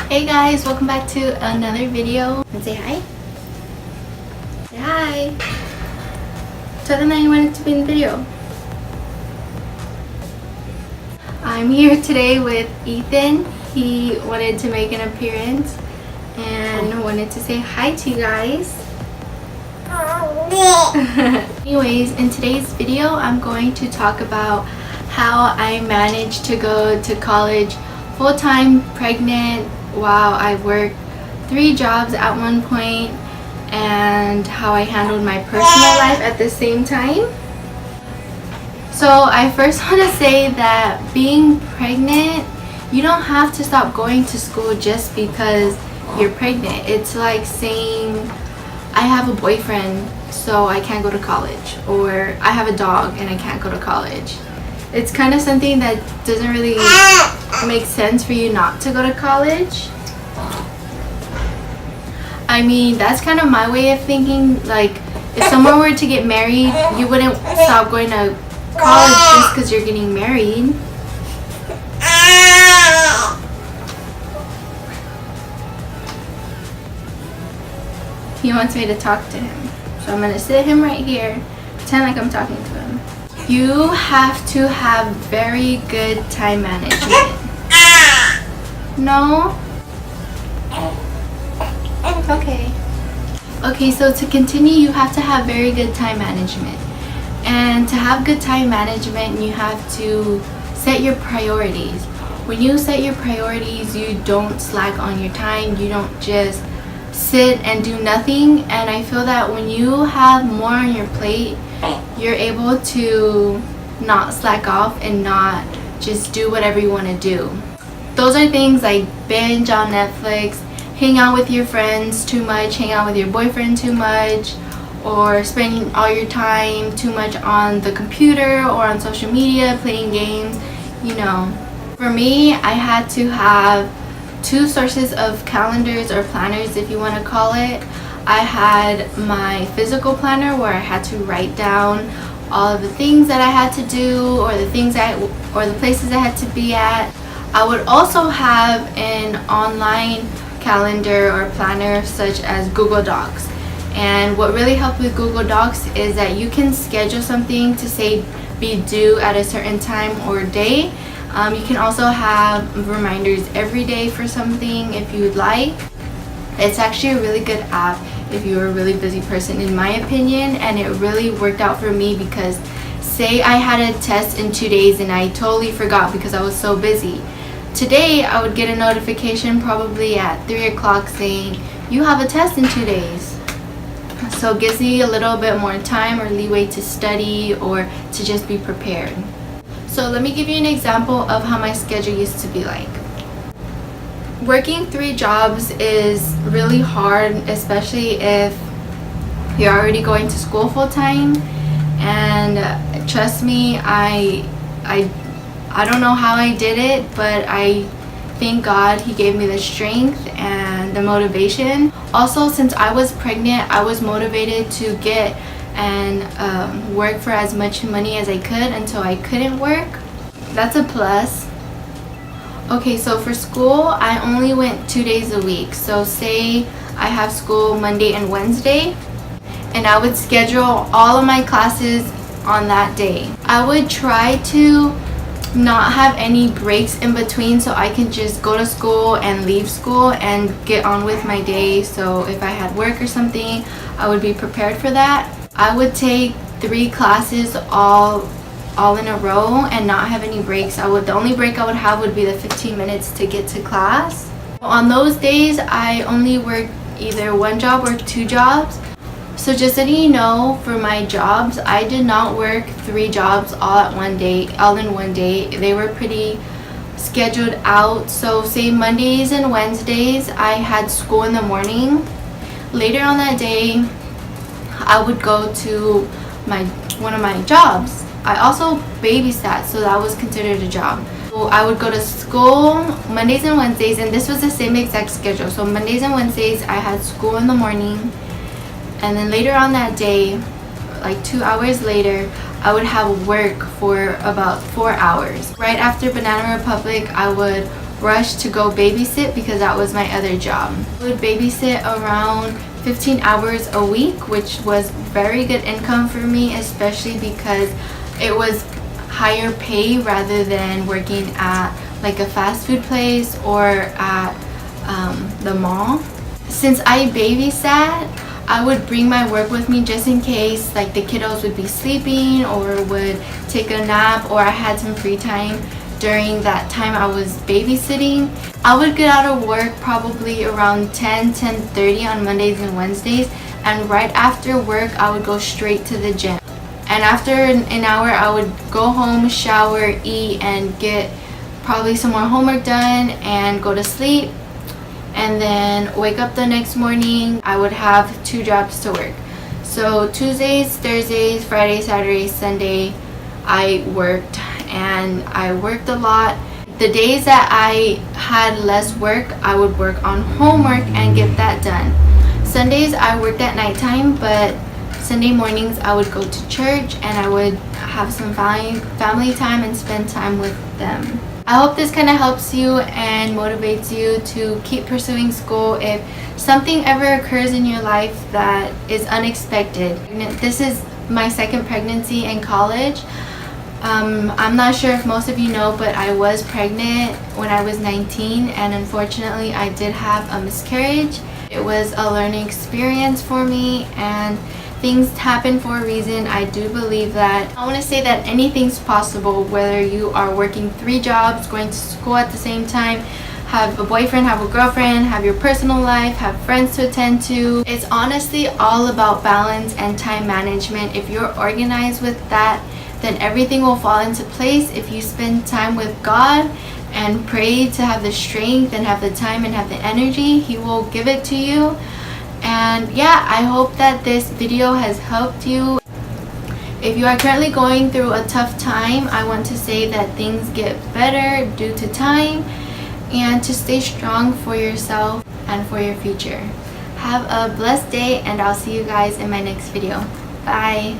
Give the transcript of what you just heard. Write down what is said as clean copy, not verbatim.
Hey guys, welcome back to another video. And say hi. Say hi. Tell them that you wanted to be in the video. I'm here today with Ethan. He wanted to make an appearance and wanted to say hi to you guys. Anyways, in today's video, I'm going to talk about how I managed to go to college full-time pregnant while I worked 3 jobs at one point, and how I handled my personal life at the same time. So I first want to say that being pregnant, you don't have to stop going to school just because you're pregnant. It's like saying I have a boyfriend so I can't go to college, or I have a dog and I can't go to college. It's kind of something that doesn't really make sense for you not to go to college. I mean, that's kind of my way of thinking. Like, if someone were to get married, you wouldn't stop going to college just because you're getting married. He wants me to talk to him, so I'm gonna sit him right here, pretend like I'm talking to him. You have to have very good time management. No? Okay, so to continue, you have to have very good time management. And to have good time management, you have to set your priorities. When you set your priorities, you don't slack on your time. You don't just sit and do nothing. And I feel that when you have more on your plate, you're able to not slack off and not just do whatever you want to do. Those are things like binge on Netflix, hang out with your friends too much, hang out with your boyfriend too much, or spending all your time too much on the computer or on social media playing games, you know. For me, I had to have 2 sources of calendars or planners, if you want to call it. I had my physical planner where I had to write down all of the things that I had to do, or the things or the places I had to be at. I would also have an online calendar or planner such as Google Docs. And what really helped with Google Docs is that you can schedule something to say be due at a certain time or day. You can also have reminders every day for something if you would like. It's actually a really good app if you're a really busy person, in my opinion, and it really worked out for me because say I had a test in 2 days and I totally forgot because I was so busy. Today I would get a notification probably at 3 o'clock saying you have a test in 2 days. So it gives me a little bit more time or leeway to study or to just be prepared. So let me give you an example of how my schedule used to be like. Working 3 jobs is really hard, especially if you're already going to school full time. And trust me, I don't know how I did it, but I thank God He gave me the strength and the motivation. Also, since I was pregnant, I was motivated to get and work for as much money as I could until I couldn't work. That's a plus. Okay, so for school, I only went 2 days a week. So say I have school Monday and Wednesday, and I would schedule all of my classes on that day. I would try to not have any breaks in between so I can just go to school and leave school and get on with my day. So if I had work or something, I would be prepared for that. I would take 3 classes all in a row and not have any breaks. The only break I would have would be the 15 minutes to get to class. On those days, I only worked either 1 job or 2 jobs. So just letting you know, for my jobs, I did not work 3 jobs all in one day. They were pretty scheduled out. So say Mondays and Wednesdays, I had school in the morning. Later on that day, I would go to one of my jobs. I also babysat, so that was considered a job. So I would go to school Mondays and Wednesdays, and this was the same exact schedule. So Mondays and Wednesdays, I had school in the morning. And then later on that day, like 2 hours later, I would have work for about 4 hours. Right after Banana Republic, I would rush to go babysit because that was my other job. I would babysit around 15 hours a week, which was very good income for me, especially because it was higher pay rather than working at like a fast food place or at the mall. Since I babysat, I would bring my work with me just in case like the kiddos would be sleeping or would take a nap, or I had some free time during that time I was babysitting. I would get out of work probably around 10:30 on Mondays and Wednesdays, and right after work I would go straight to the gym. And after an hour I would go home, shower, eat, and get probably some more homework done and go to sleep. And then wake up the next morning. I would have 2 jobs to work. So Tuesdays, Thursdays, Friday, Saturday, Sunday I worked, and I worked a lot. The days that I had less work, I would work on homework and get that done. Sundays I worked at nighttime, but Sunday mornings I would go to church and I would have some family time and spend time with them. I hope this kind of helps you and motivates you to keep pursuing school if something ever occurs in your life that is unexpected. This is my second pregnancy in college. I'm not sure if most of you know, but I was pregnant when I was 19, and unfortunately I did have a miscarriage. It was a learning experience for me, and things happen for a reason. I do believe that. I want to say that anything's possible, whether you are working 3 jobs, going to school at the same time, have a boyfriend, have a girlfriend, have your personal life, have friends to attend to. It's honestly all about balance and time management. If you're organized with that, then everything will fall into place. If you spend time with God and pray to have the strength and have the time and have the energy, He will give it to you. And yeah, I hope that this video has helped you. If you are currently going through a tough time, I want to say that things get better due to time, and to stay strong for yourself and for your future. Have a blessed day, and I'll see you guys in my next video. Bye.